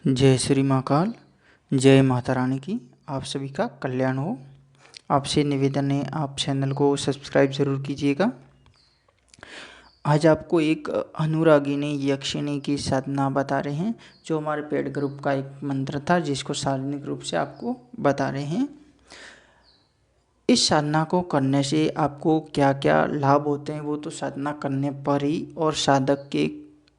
जय श्री महाकाल। जय माता रानी की। आप सभी का कल्याण हो। आपसे निवेदन है, आप चैनल को सब्सक्राइब ज़रूर कीजिएगा। आज आपको एक अनुरागिनी यक्षिणी की साधना बता रहे हैं, जो हमारे पेड ग्रुप का एक मंत्र था, जिसको सार्वजनिक रूप से आपको बता रहे हैं। इस साधना को करने से आपको क्या क्या लाभ होते हैं वो तो साधना करने पर ही और साधक के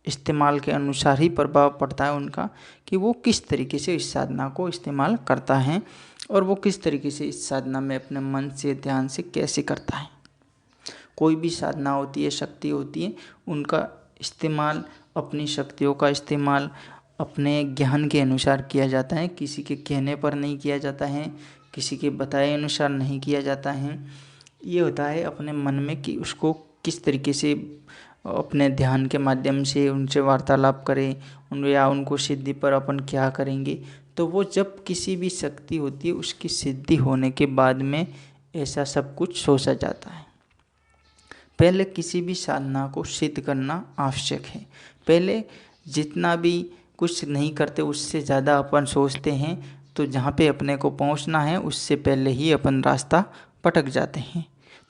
इस्तेमाल के अनुसार ही प्रभाव पड़ता है उनका, कि वो किस तरीके से इस साधना को इस्तेमाल करता है और वो किस तरीके से इस साधना में अपने मन से ध्यान से कैसे करता है। कोई भी साधना होती है, शक्ति होती है, उनका इस्तेमाल, अपनी शक्तियों का इस्तेमाल अपने ज्ञान के अनुसार किया जाता है। किसी के कहने पर नहीं किया जाता है, किसी के बताए अनुसार नहीं किया जाता है। ये होता है अपने मन में कि उसको किस तरीके से अपने ध्यान के माध्यम से उनसे वार्तालाप करें या उनको सिद्धि पर अपन क्या करेंगे। तो वो जब किसी भी शक्ति होती है उसकी सिद्धि होने के बाद में ऐसा सब कुछ सोचा जाता है। पहले किसी भी साधना को सिद्ध करना आवश्यक है। पहले जितना भी कुछ नहीं करते उससे ज़्यादा अपन सोचते हैं, तो जहाँ पे अपने को पहुँचना है उससे पहले ही अपन रास्ता भटक जाते हैं।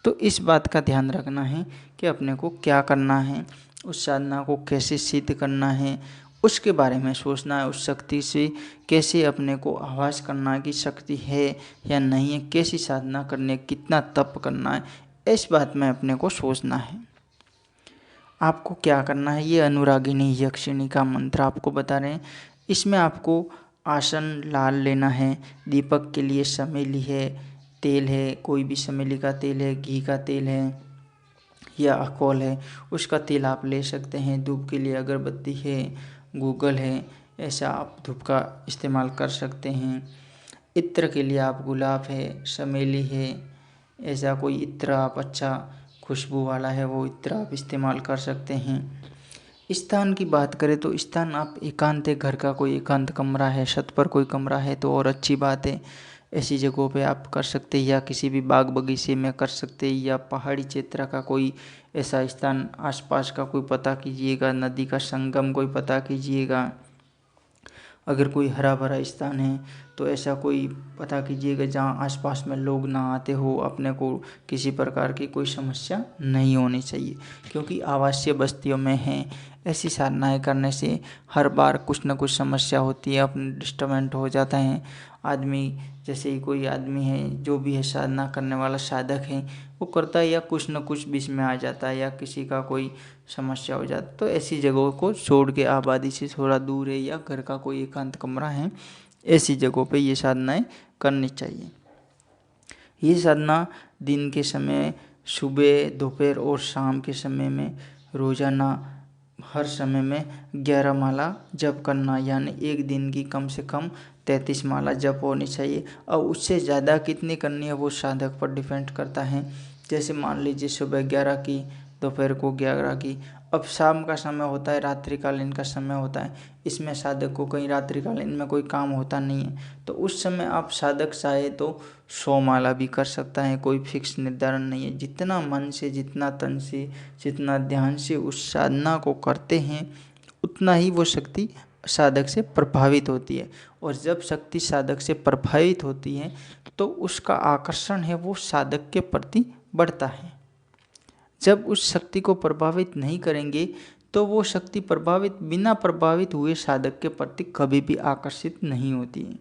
तो इस बात का ध्यान रखना है कि अपने को क्या करना है, उस साधना को कैसे सिद्ध करना है, उसके बारे में सोचना है। उस शक्ति से कैसे अपने को आभास करना है कि शक्ति है या नहीं है, कैसी साधना करनी है, कितना तप करना है, इस बात में अपने को सोचना है। आपको क्या करना है, ये अनुरागिनी यक्षिणी का मंत्र आपको बता रहे हैं। इसमें आपको आसन लाल लेना है। दीपक के लिए चमेली है, तेल है, कोई भी चमेली का तेल है, घी का तेल है या अल्कोहल है, उसका तेल आप ले सकते हैं। धूप के लिए अगरबत्ती है, गूगल है, ऐसा आप धूप का इस्तेमाल कर सकते हैं। इत्र के लिए आप गुलाब है, चमेली है, ऐसा कोई इत्र आप अच्छा खुशबू वाला है वो इत्र आप इस्तेमाल कर सकते हैं। स्थान की बात करें तो स्थान आप एकांत है, घर का कोई एकांत कमरा है, छत पर कोई कमरा है तो और अच्छी बात है, ऐसी जगहों पे आप कर सकते हैं, या किसी भी बाग बगीचे में कर सकते हैं, या पहाड़ी क्षेत्र का कोई ऐसा स्थान आसपास का कोई पता कीजिएगा, नदी का संगम कोई पता कीजिएगा। अगर कोई हरा भरा स्थान है तो ऐसा कोई पता कीजिएगा जहाँ आसपास में लोग ना आते हो, अपने को किसी प्रकार की कोई समस्या नहीं होनी चाहिए। क्योंकि आवासीय बस्तियों में हैं, ऐसी साधनाएँ करने से हर बार कुछ न कुछ समस्या होती है, अपने डिस्टर्बेंट हो जाता है आदमी। जैसे ही कोई आदमी है, जो भी है साधना करने वाला साधक है, वो करता है या कुछ न कुछ बीच में आ जाता है या किसी का कोई समस्या हो जाती, तो ऐसी जगहों को छोड़ के आबादी से थोड़ा दूर है या घर का कोई एकांत कमरा है, ऐसी जगहों पे ये साधनाएं करनी चाहिए। ये साधना दिन के समय, सुबह, दोपहर और शाम के समय में रोजाना हर समय में 11 माला जप करना, यानी एक दिन की कम से कम 33 माला जप होनी चाहिए। और उससे ज़्यादा कितनी करनी है वो साधक पर डिपेंड करता है। जैसे मान लीजिए सुबह 11 की, दोपहर को 11 की। अब शाम का समय होता है, रात्रिकालीन का समय होता है, इसमें साधक को कहीं रात्रिकालीन में कोई काम होता नहीं है, तो उस समय आप साधक चाहे तो 100 माला भी कर सकता है। कोई फिक्स निर्धारण नहीं है। जितना मन से, जितना तन से, जितना ध्यान से उस साधना को करते हैं, उतना ही वो शक्ति साधक से प्रभावित होती है। और जब शक्ति साधक से प्रभावित होती है तो उसका आकर्षण है वो साधक के प्रति बढ़ता है। जब उस शक्ति को प्रभावित नहीं करेंगे तो वो शक्ति बिना प्रभावित हुए साधक के प्रति कभी भी आकर्षित नहीं होती है।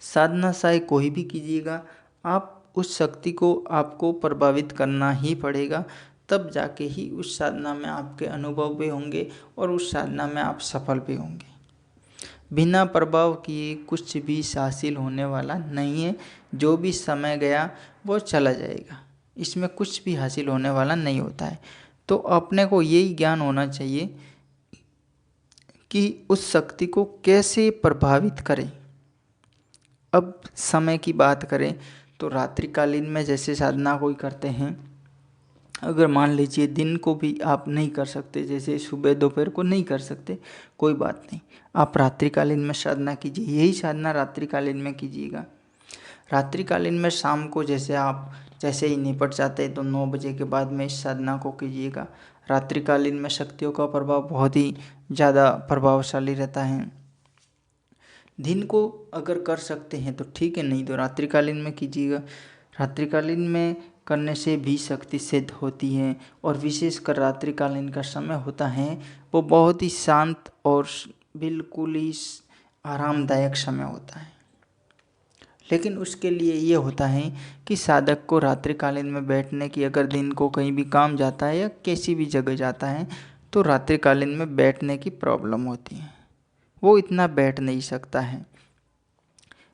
साधना चाहे कोई भी कीजिएगा, आप उस शक्ति को आपको प्रभावित करना ही पड़ेगा, तब जाके ही उस साधना में आपके अनुभव भी होंगे और उस साधना में आप सफल भी होंगे। बिना प्रभाव किए कुछ भी हासिल होने वाला नहीं है। जो भी समय गया वो चला जाएगा, इसमें कुछ भी हासिल होने वाला नहीं होता है। तो अपने को यही ज्ञान होना चाहिए कि उस शक्ति को कैसे प्रभावित करें। अब समय की बात करें तो रात्रिकालीन में जैसे साधना कोई करते हैं, अगर मान लीजिए दिन को भी आप नहीं कर सकते, जैसे सुबह दोपहर को नहीं कर सकते, कोई बात नहीं, आप रात्रिकालीन में साधना कीजिए। यही साधना रात्रिकालीन में कीजिएगा। रात्रिकालीन में शाम को जैसे ही निपट जाते हैं तो 9 बजे के बाद में इस साधना को कीजिएगा। रात्रिकालीन में शक्तियों का प्रभाव बहुत ही ज़्यादा प्रभावशाली रहता है। दिन को अगर कर सकते हैं तो ठीक है, नहीं तो रात्रिकालीन में कीजिएगा। रात्रिकालीन में करने से भी शक्ति सिद्ध होती है, और विशेषकर रात्रिकालीन का समय होता है वो बहुत ही शांत और बिल्कुल ही आरामदायक समय होता है। लेकिन उसके लिए ये होता है कि साधक को रात्रिकालीन में बैठने की, अगर दिन को कहीं भी काम जाता है या किसी भी जगह जाता है तो रात्रिकालीन में बैठने की प्रॉब्लम होती है, वो इतना बैठ नहीं सकता है।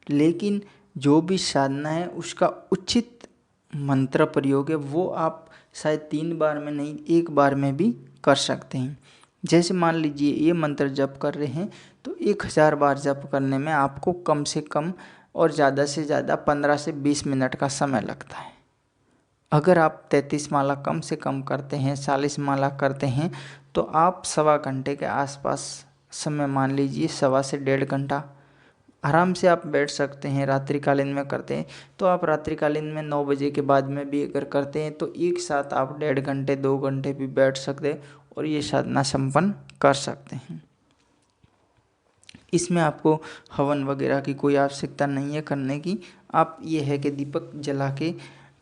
लेकिन जो भी साधना है उसका उचित मंत्र प्रयोग है वो आप शायद 3 बार में नहीं 1 बार में भी कर सकते हैं। जैसे मान लीजिए ये मंत्र जप कर रहे हैं तो 1000 बार जप करने में आपको कम से कम और ज़्यादा से ज़्यादा 15 से 20 मिनट का समय लगता है। अगर आप 33 माला कम से कम करते हैं, 40 माला करते हैं, तो आप 1.25 घंटे के आसपास समय मान लीजिए, 1.25 से 1.5 घंटा आराम से आप बैठ सकते हैं। रात्रिकालीन में करते हैं तो आप रात्रिकालीन में 9 बजे के बाद में भी अगर करते हैं तो एक साथ आप 1.5 घंटे 2 घंटे भी बैठ सकते हैं और ये साधना संपन्न कर सकते हैं। इसमें आपको हवन वगैरह की कोई आवश्यकता नहीं है करने की। आप ये है कि दीपक जला के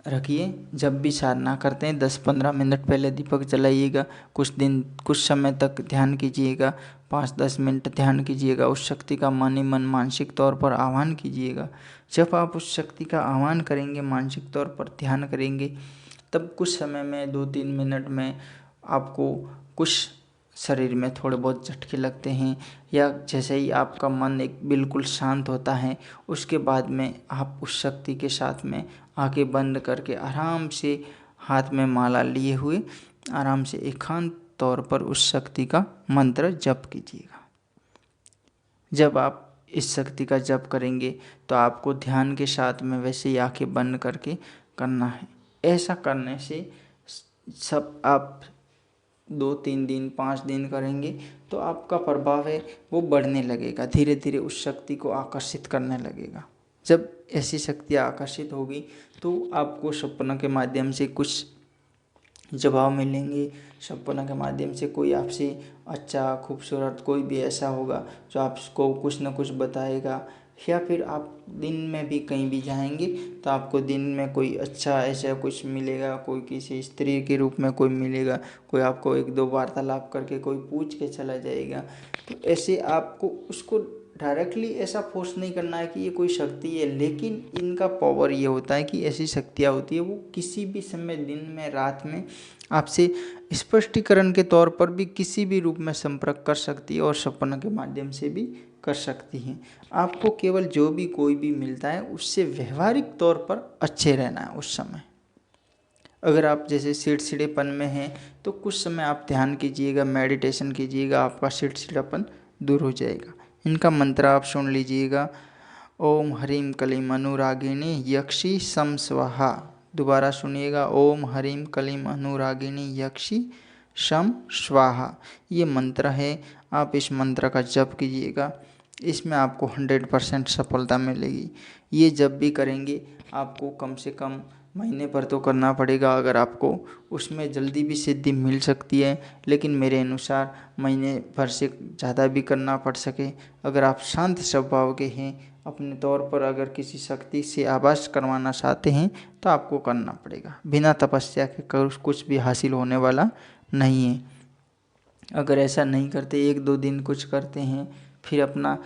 रखिए, जब भी साधना करते हैं 10-15 मिनट पहले दीपक जलाइएगा। कुछ समय तक ध्यान कीजिएगा, 5-10 मिनट ध्यान कीजिएगा। उस शक्ति का मन ही मन मानसिक तौर पर आह्वान कीजिएगा। जब आप उस शक्ति का आह्वान करेंगे, मानसिक तौर पर ध्यान करेंगे, तब कुछ समय में 2-3 मिनट में आपको कुछ शरीर में थोड़े बहुत झटके लगते हैं, या जैसे ही आपका मन एक बिल्कुल शांत होता है उसके बाद में आप उस शक्ति के साथ में आंखें बंद करके आराम से हाथ में माला लिए हुए आराम से एकांत तौर पर उस शक्ति का मंत्र जप कीजिएगा। जब आप इस शक्ति का जप करेंगे तो आपको ध्यान के साथ में वैसे ही आंखें बंद करके करना है। ऐसा करने से सब आप 2-3 दिन 5 दिन करेंगे तो आपका प्रभाव है वो बढ़ने लगेगा, धीरे धीरे उस शक्ति को आकर्षित करने लगेगा। जब ऐसी शक्तियाँ आकर्षित होगी तो आपको सपनों के माध्यम से कुछ जवाब मिलेंगे। सपनों के माध्यम से कोई आपसे अच्छा खूबसूरत कोई भी ऐसा होगा जो आपको कुछ न कुछ बताएगा, या फिर आप दिन में भी कहीं भी जाएंगे तो आपको दिन में कोई अच्छा ऐसा कुछ मिलेगा, कोई किसी स्त्री के रूप में कोई मिलेगा, कोई आपको 1-2 वार्तालाप करके कोई पूछ के चला जाएगा। तो ऐसे आपको उसको डायरेक्टली ऐसा फोर्स नहीं करना है कि ये कोई शक्ति है, लेकिन इनका पावर ये होता है कि ऐसी शक्तियाँ होती है वो किसी भी समय दिन में रात में आपसे स्पष्टीकरण के तौर पर भी किसी भी रूप में संपर्क कर सकती है और सपनों के माध्यम से भी कर सकती हैं। आपको केवल जो भी कोई भी मिलता है उससे व्यवहारिक तौर पर अच्छे रहना है उस समय। अगर आप जैसे चिड़चिड़ेपन में हैं तो कुछ समय आप ध्यान कीजिएगा, मेडिटेशन कीजिएगा, आपका चिड़चिड़ापन दूर हो जाएगा। इनका मंत्र आप सुन लीजिएगा। ओम ह्रीं क्लीं अनुरागिणी यक्षी सम स्वाहा। दोबारा सुनिएगा। ओम ह्रीं क्लीं अनुरागिणी यक्षी शम स्वाहा। ये मंत्र है, आप इस मंत्र का जप कीजिएगा। इसमें आपको 100% सफलता मिलेगी। ये जब भी करेंगे आपको कम से कम महीने भर तो करना पड़ेगा, अगर आपको उसमें जल्दी भी सिद्धि मिल सकती है, लेकिन मेरे अनुसार महीने भर से ज़्यादा भी करना पड़ सके। अगर आप शांत स्वभाव के हैं, अपने तौर पर अगर किसी शक्ति से आभास करवाना चाहते हैं तो आपको करना पड़ेगा। बिना तपस्या के कुछ भी हासिल होने वाला नहीं है। अगर ऐसा नहीं करते, 1-2 दिन कुछ करते हैं फिर अपना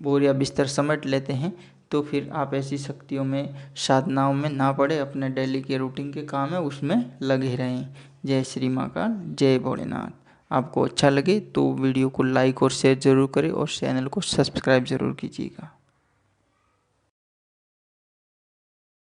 बोरिया बिस्तर समेट लेते हैं, तो फिर आप ऐसी शक्तियों में साधनाओं में ना पड़े, अपने डेली के रूटीन के काम है उसमें लगे रहें। जय श्री महाकाल, जय भोलेनाथ। आपको अच्छा लगे तो वीडियो को लाइक और शेयर ज़रूर करें और चैनल को सब्सक्राइब ज़रूर कीजिएगा।